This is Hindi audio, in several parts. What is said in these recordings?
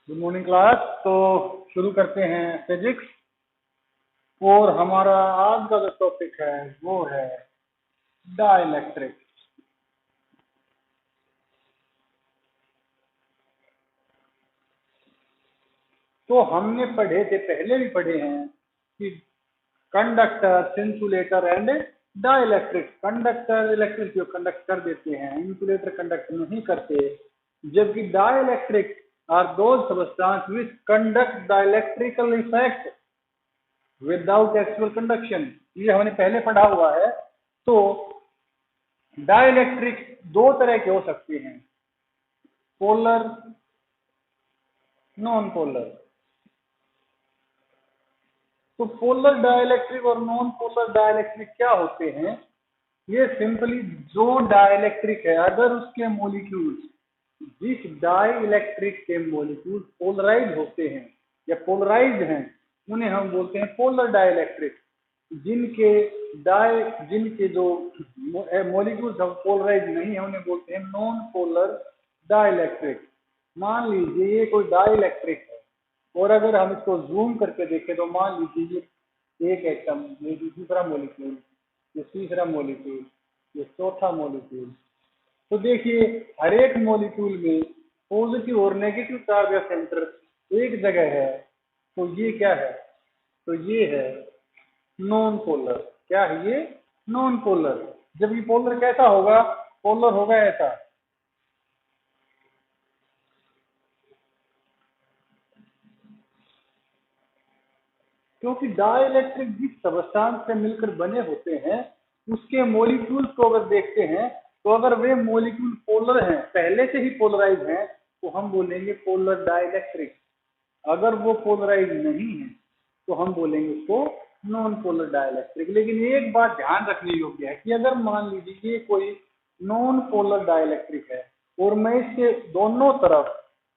Good morning class. तो शुरू करते हैं फिजिक्स। और हमारा आज का जो टॉपिक है वो है डाइलेक्ट्रिक। तो हमने पढ़े थे, पहले भी पढ़े हैं कि conductor, insulator and dielectric. Conductor electric जो कंडक्ट कर देते हैं, इंसुलेटर कंडक्ट नहीं करते, जबकि dielectric are those substance which conduct dielectrical effect without actual conduction. ये हमने पहले पढ़ा हुआ है। तो डाइलेक्ट्रिक दो तरह के हो सकते हैं, पोलर, नॉन पोलर। तो पोलर डाइलेक्ट्रिक और नॉन पोलर डाइलेक्ट्रिक क्या होते हैं? ये सिंपली जो डाइलेक्ट्रिक है, अगर उसके मॉलिक्यूल्स, जिस डाइलेक्ट्रिक के मॉलिक्यूल पोलराइज होते हैं या पोलराइज्ड हैं, उन्हें हम बोलते हैं पोलर डाइलेक्ट्रिक। जिनके जिनके जो मॉलिक्यूल्स हम पोलराइज नहीं है, उन्हें बोलते हैं नॉन पोलर डाइलेक्ट्रिक। मान लीजिए ये कोई डाइलेक्ट्रिक है, और अगर हम इसको जूम करके देखें तो मान लीजिए ये एक एटम, ये दूसरा मॉलिक्यूल, ये तीसरा मॉलिक्यूल, ये चौथा मॉलिक्यूल। तो देखिए हर एक मॉलिक्यूल में पॉजिटिव और नेगेटिव चार्ज का सेंटर एक जगह है। तो ये क्या है? तो ये है नॉन पोलर। क्या है ये? Non polar. जब ये पोलर कैसा होगा? पोलर होगा ऐसा। क्योंकि डाइलेक्ट्रिक जिस सबस्टेंस से मिलकर बने होते हैं, उसके मॉलिक्यूल्स को अगर देखते हैं, तो अगर वे मॉलिक्यूल पोलर हैं, पहले से ही पोलराइज हैं, तो हम बोलेंगे पोलर डाइलेक्ट्रिक। अगर वो पोलराइज नहीं है तो हम बोलेंगे उसको नॉन पोलर डाइलेक्ट्रिक। लेकिन एक बात ध्यान रखने योग्य है कि अगर मान लीजिए ये कोई नॉन पोलर डाइलेक्ट्रिक है और मैं इसके दोनों तरफ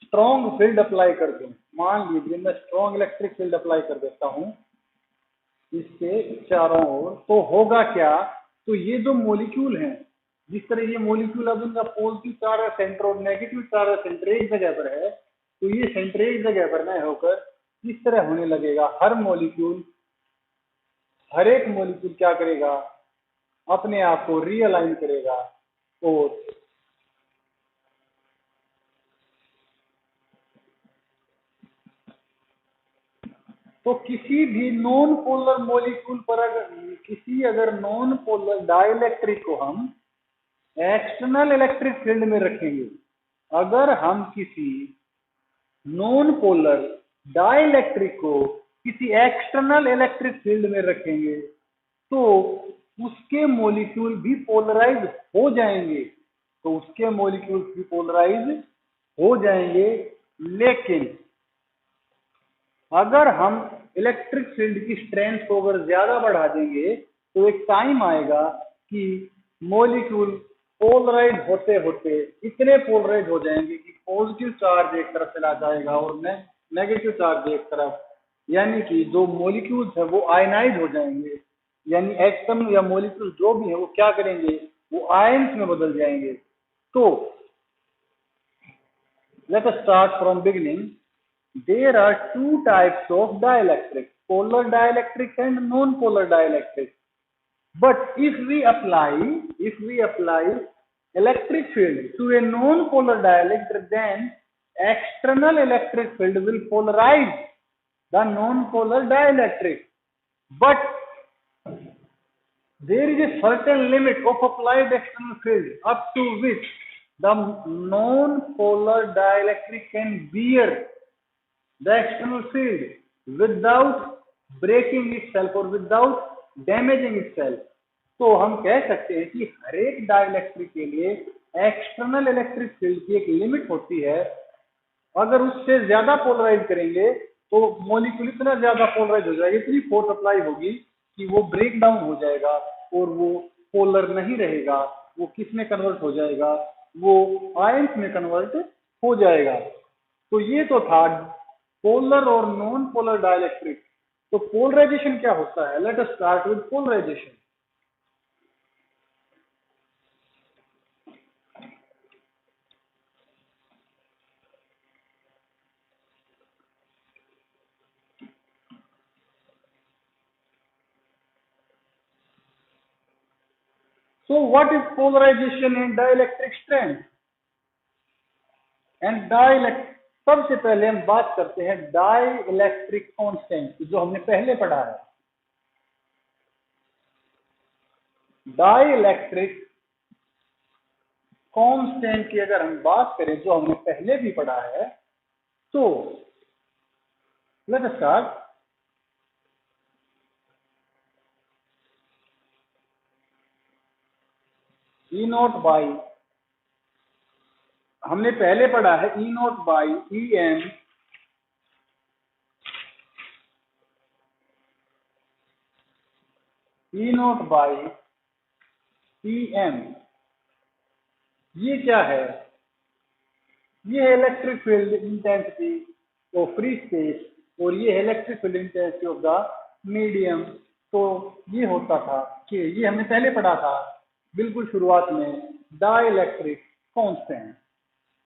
स्ट्रॉन्ग फील्ड अप्लाई कर दूं, मान लीजिए मैं स्ट्रॉन्ग इलेक्ट्रिक फील्ड अप्लाई कर देता हूं इसके चारों ओर, तो होगा क्या? तो ये जो मॉलिक्यूल हैं, जिस तरह ये मॉलिक्यूल अब इनका पॉजिटिव चार्ज सेंटर और नेगेटिव चार्ज सेंटर एक जगह पर है, तो ये सेंटर एक जगह पर न होकर इस तरह होने लगेगा। हर एक मॉलिक्यूल क्या करेगा? अपने आप को रीअलाइन करेगा। और तो किसी भी नॉन पोलर मॉलिक्यूल पर अगर नॉन पोलर डाइलेक्ट्रिक को हम एक्सटर्नल इलेक्ट्रिक फील्ड में रखेंगे, अगर हम किसी नॉन पोलर डाइलेक्ट्रिक को किसी एक्सटर्नल इलेक्ट्रिक फील्ड में रखेंगे, तो उसके मॉलिक्यूल भी पोलराइज हो जाएंगे। तो उसके मॉलिक्यूल भी पोलराइज हो जाएंगे। लेकिन अगर हम इलेक्ट्रिक फील्ड की स्ट्रेंथ को अगर ज्यादा बढ़ा देंगे, तो एक टाइम आएगा कि मॉलिक्यूल पोलराइज होते होते इतने पोलराइज हो जाएंगे कि पॉजिटिव चार्ज एक तरफ चला जाएगा और नेगेटिव चार्ज एक तरफ, यानी कि जो मॉलिक्यूल्स है वो आयनाइज हो जाएंगे। यानी एटम या मॉलिक्यूल जो भी है वो क्या करेंगे? वो आयंस में बदल जाएंगे। तो let us start from beginning. There are two types of dielectric, polar dielectric and non-polar dielectric. But if we apply electric field to a non-polar dielectric, then external electric field will polarize the non-polar dielectric. But there is a certain limit of applied external field up to which the non-polar dielectric can bear the external field without breaking itself or without damaging itself. तो हम कह सकते हैं कि हर एक डाइलेक्ट्रिक के लिए एक्सटर्नल इलेक्ट्रिक फील्ड की एक लिमिट होती है। अगर उससे ज्यादा पोलराइज करेंगे तो मॉलिक्यूल इतना ज्यादा पोलराइज हो जाएगा, इतनी फोर्स अप्लाई होगी कि वो ब्रेक डाउन हो जाएगा और वो पोलर नहीं रहेगा। वो किस में कन्वर्ट हो जाएगा? वो आयंस में कन्वर्ट हो जाएगा। तो ये तो था पोलर और नॉन पोलर डाइलेक्ट्रिक। तो पोलराइजेशन क्या होता है? Let us start with polarization. So what is polarization and dielectric strength? And dielectric, सबसे पहले हम बात करते हैं डाइलेक्ट्रिक कांस्टेंट की, जो हमने पहले पढ़ा है। डाइलेक्ट्रिक कांस्टेंट की अगर हम बात करें, जो हमने पहले भी पढ़ा है, तो let us start. E naught by, हमने पहले पढ़ा है E naught by E M E naught by E M. ये क्या है? ये है electric field intensity of free space, और ये है electric field intensity of the medium. तो ये होता था कि ये हमने पहले पढ़ा था बिल्कुल शुरुआत में, डाइलेक्ट्रिक कांस्टेंट।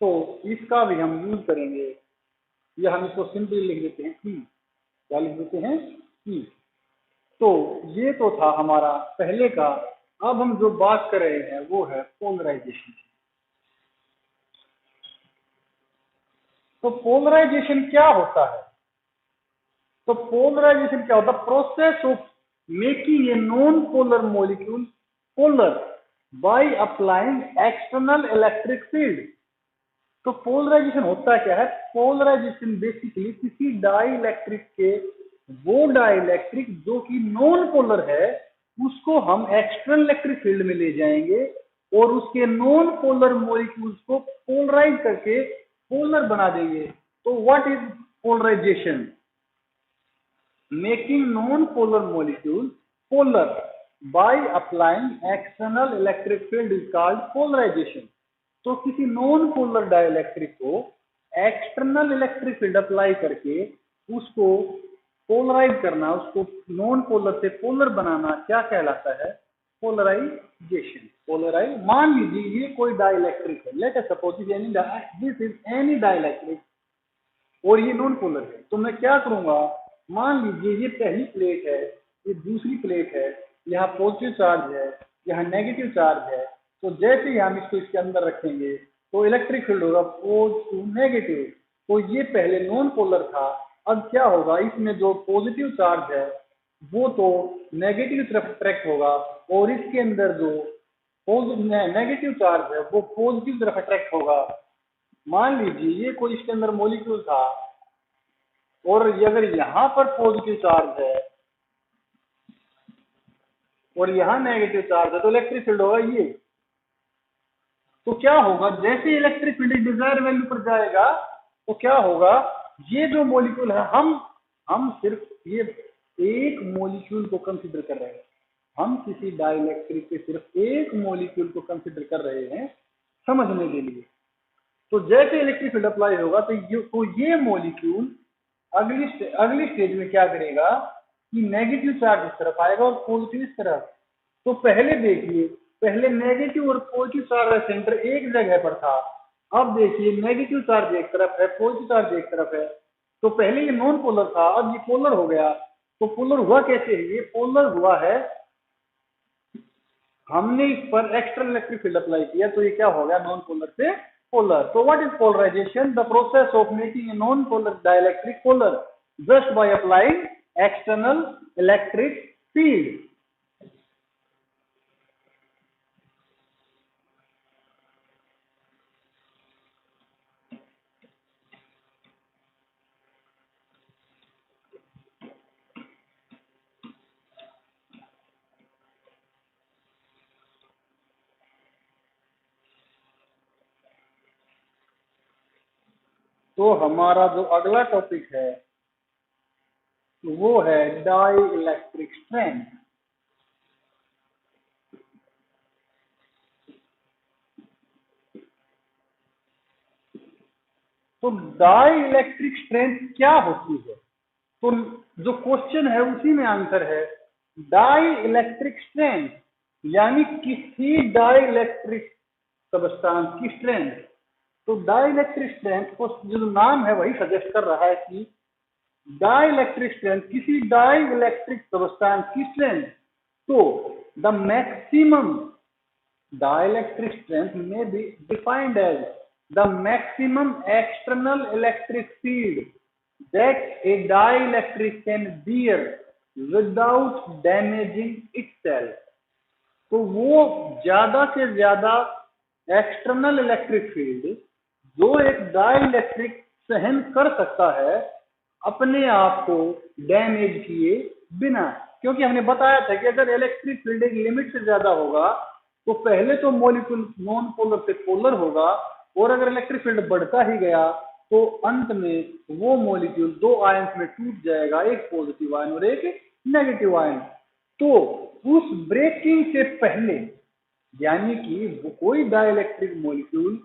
तो इसका भी हम यूज करेंगे, या हम इसको सिंपली लिख देते हैं ई। क्या लिख देते हैं? ई। तो ये तो था हमारा पहले का। अब हम जो बात कर रहे हैं वो है पोलराइजेशन। तो पोलराइजेशन क्या होता है? तो पोलराइजेशन क्या होता है? Process of making a non polar molecule polar by applying external electric field. तो पोलराइजेशन होता क्या है? पोलराइजेशन बेसिकली किसी डाइलेक्ट्रिक के, वो डाइलेक्ट्रिक जो कि नॉन पोलर है, उसको हम एक्सटर्नल इलेक्ट्रिक फील्ड में ले जाएंगे और उसके नॉन पोलर मॉलिक्यूल्स को पोलराइज करके पोलर बना देंगे। तो what is polarization? Making non polar molecule polar by applying external electric field is called polarization. तो किसी नॉन पोलर डाइलेक्ट्रिक को एक्सटर्नल इलेक्ट्रिक फील्ड अप्लाई करके उसको पोलराइज करना, उसको नॉन पोलर से पोलर बनाना, क्या कहलाता है? पोलराइजेशन। पोलराइज, मान लीजिए ये कोई डाइलेक्ट्रिक है, let us suppose this is any dielectric, और ये नॉन पोलर है। तो मैं क्या करूंगा? मान लीजिए ये पहली प्लेट है, ये दूसरी प्लेट है, यहाँ पॉजिटिव चार्ज है, यहाँ नेगेटिव चार्ज है। तो जैसे ही हम इसको इसके अंदर रखेंगे तो इलेक्ट्रिक फील्ड होगा पॉजिटिव नेगेटिव। तो ये पहले नॉन पोलर था, अब क्या होगा? इसमें जो पॉजिटिव चार्ज है वो तो नेगेटिव तरफ अट्रैक्ट होगा, और इसके अंदर जो नेगेटिव चार्ज है वो पॉजिटिव तरफ अट्रैक्ट होगा। मान लीजिए ये कोई इसके अंदर मॉलिक्यूल था, और अगर यहाँ पर पॉजिटिव चार्ज है और यहाँ नेगेटिव चार्ज है, तो इलेक्ट्रिक फील्ड होगा ये। तो क्या होगा? जैसे इलेक्ट्रिक फील्ड डिजायर वैल्यू पर जाएगा तो क्या होगा? ये जो मॉलिक्यूल है, हम सिर्फ ये एक मॉलिक्यूल को कंसीडर कर रहे हैं, हम किसी डाइलेक्ट्रिक के सिर्फ एक मॉलिक्यूल को कंसीडर कर रहे हैं समझने के लिए। तो जैसे इलेक्ट्रिक फील्ड अप्लाई होगा तो ये मॉलिक्यूल अगली स्टेज में क्या करेगा कि नेगेटिव चार्ज इस तरफ आएगा और पॉजिटिव इस तरफ। तो पहले देखिए, पहले नेगेटिव और पॉजिटिव चार्ज का सेंटर एक जगह पर था, अब देखिए नेगेटिव चार्ज एक तरफ है, पॉजिटिव चार्ज एक तरफ है। तो पहले ये नॉन पोलर था, अब ये पोलर हो गया। तो पोलर हुआ कैसे? ये पोलर हुआ है, हमने इस पर एक्स्ट्रा इलेक्ट्रिक फील्ड अप्लाई किया, तो ये क्या हो गया? नॉन पोलर से पोलर। तो what is polarization? The process of making a non polar dielectric polar just by applying external electric field. तो हमारा जो अगला टॉपिक है वो है डाई इलेक्ट्रिक स्ट्रेंथ। तो डाई इलेक्ट्रिक स्ट्रेंथ क्या होती है? तो जो क्वेश्चन है उसी में आंसर है। डाई इलेक्ट्रिक स्ट्रेंथ यानी किसी डाई इलेक्ट्रिक सबस्टांस की स्ट्रेंथ। तो डाई इलेक्ट्रिक स्ट्रेंथ को जो नाम है वही सजेस्ट कर रहा है कि डाई इलेक्ट्रिक स्ट्रेंथ, किसी डाई इलेक्ट्रिक सबस्टांस की स्ट्रेंथ। तो the maximum dielectric strength may be defined as the maximum external electric field that a dielectric can bear without damaging itself। तो वो ज्यादा से ज्यादा एक्सटर्नल इलेक्ट्रिक फील्ड जो एक डाइलेक्ट्रिक सहन कर सकता है अपने आप को डैमेज किए बिना। क्योंकि हमने बताया था कि अगर इलेक्ट्रिक फील्ड एक लिमिट से ज्यादा होगा तो पहले तो मॉलिक्यूल नॉन पोलर से पोलर होगा, और अगर इलेक्ट्रिक फील्ड बढ़ता ही गया तो अंत में वो मॉलिक्यूल दो आयंस में टूट जाएगा, एक पॉजिटिव आयन और एक नेगेटिव आयन। तो उस ब्रेकिंग से पहले, यानी कि कोई डाइलेक्ट्रिक मॉलिक्यूल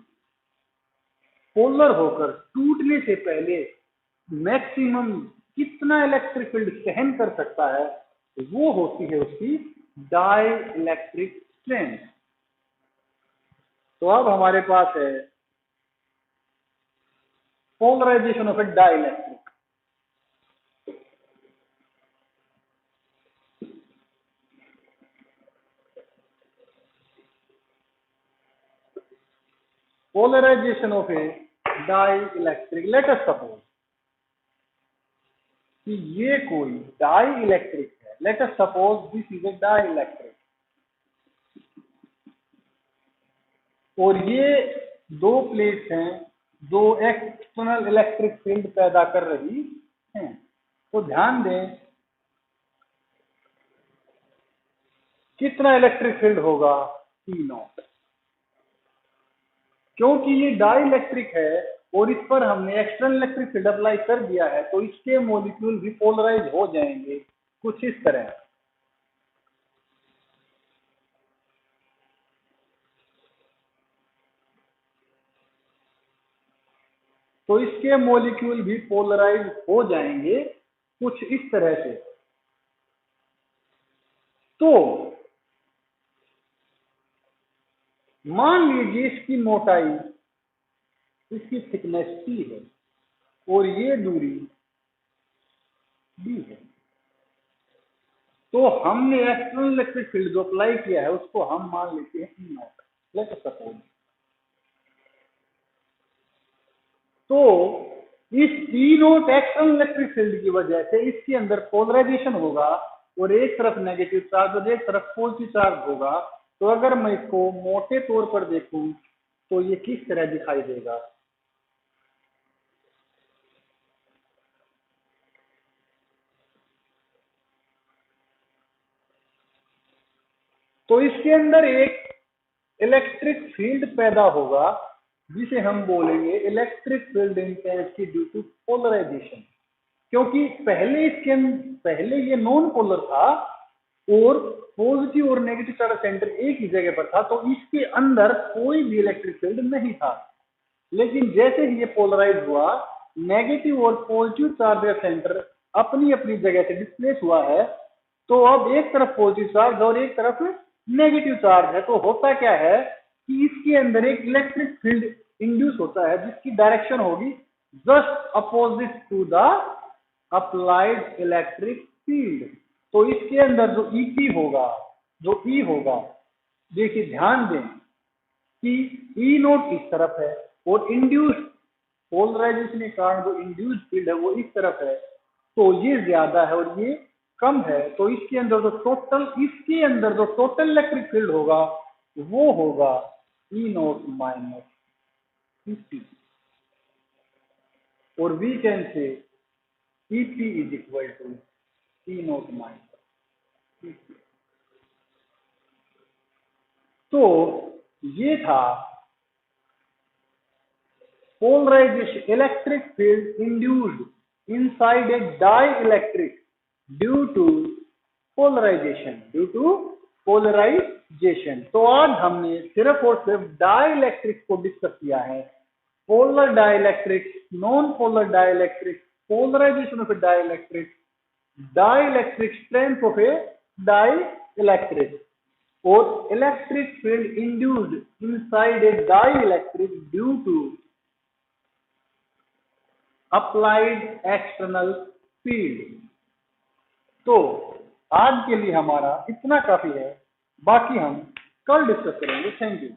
पोलर होकर टूटने से पहले मैक्सिमम कितना इलेक्ट्रिक फील्ड सहन कर सकता है, वो होती है उसकी डाइलेक्ट्रिक स्ट्रेंथ। तो अब हमारे पास है polarization of a dielectric. Polarization of a dielectric, let us suppose कि ये कोई डाइलेक्ट्रिक है। Let us suppose this is a dielectric, और ये दो प्लेट्स हैं जो एक्सटर्नल इलेक्ट्रिक फील्ड पैदा कर रही हैं। तो ध्यान दें कितना इलेक्ट्रिक फील्ड होगा, E0। क्योंकि ये डाइलेक्ट्रिक है और इस पर हमने एक्सटर्नल इलेक्ट्रिक फील्ड अप्लाई कर दिया है, तो इसके मॉलिक्यूल भी पोलराइज हो जाएंगे कुछ इस तरह। तो इसके मॉलिक्यूल भी पोलराइज हो जाएंगे कुछ इस तरह से। तो मान लीजिए इसकी मोटाई, इसकी थिकनेस T है और ये दूरी D है। तो हमने एक्सटर्नल इलेक्ट्रिक फील्ड जो अप्लाई किया है उसको हम मान लेते हैं E0। लेट अस सपोज, तो इस E0 एक्सटर्नल इलेक्ट्रिक फील्ड की वजह से इसके अंदर पोलराइजेशन होगा और एक तरफ नेगेटिव चार्ज और एक तरफ पॉजिटिव चार्ज होगा। तो अगर मैं इसको मोटे तौर पर देखूं तो ये किस तरह दिखाई देगा। तो इसके अंदर एक इलेक्ट्रिक फील्ड पैदा होगा जिसे हम बोलेंगे electric field intensity due to polarization. क्योंकि पहले ये नॉन पोलर था और पॉजिटिव और नेगेटिव चार्ज सेंटर एक ही जगह पर था, तो इसके अंदर कोई भी इलेक्ट्रिक फील्ड नहीं था। लेकिन जैसे ही ये पोलराइज हुआ, नेगेटिव और पॉजिटिव चार्ज सेंटर अपनी अपनी जगह से डिस्प्लेस हुआ है। तो अब एक तरफ पॉजिटिव चार्ज और एक तरफ नेगेटिव चार्ज है। तो होता क्या है कि इसके अंदर एक इलेक्ट्रिक फील्ड इंड्यूस होता है जिसकी डायरेक्शन होगी just opposite to the applied electric field. तो इसके अंदर जो EP होगा, जो E होगा, देखिए ध्यान दें कि E0 इस तरफ है और इंड्यूस्ड पोलराइजेशन के कारण जो इंड्यूस्ड फील्ड है वो इस तरफ है। तो ये ज्यादा है और ये कम है। तो इसके अंदर जो टोटल इलेक्ट्रिक फील्ड होगा वो होगा E0 माइनस EP, और we can say EP is equal to E0 minus EP। तो ये था polarization, electric field induced inside a dielectric due to polarization, तो आज हमने सिर्फ और सिर्फ डाइलेक्ट्रिक को डिस्कस किया है। Polar dielectric, non polar dielectric, polarization of a dielectric, dielectric strength of a dielectric, और electric field induced inside a dielectric due to applied external field. तो आज के लिए हमारा इतना काफी है, बाकी हम कल डिस्कस करेंगे। Thank you.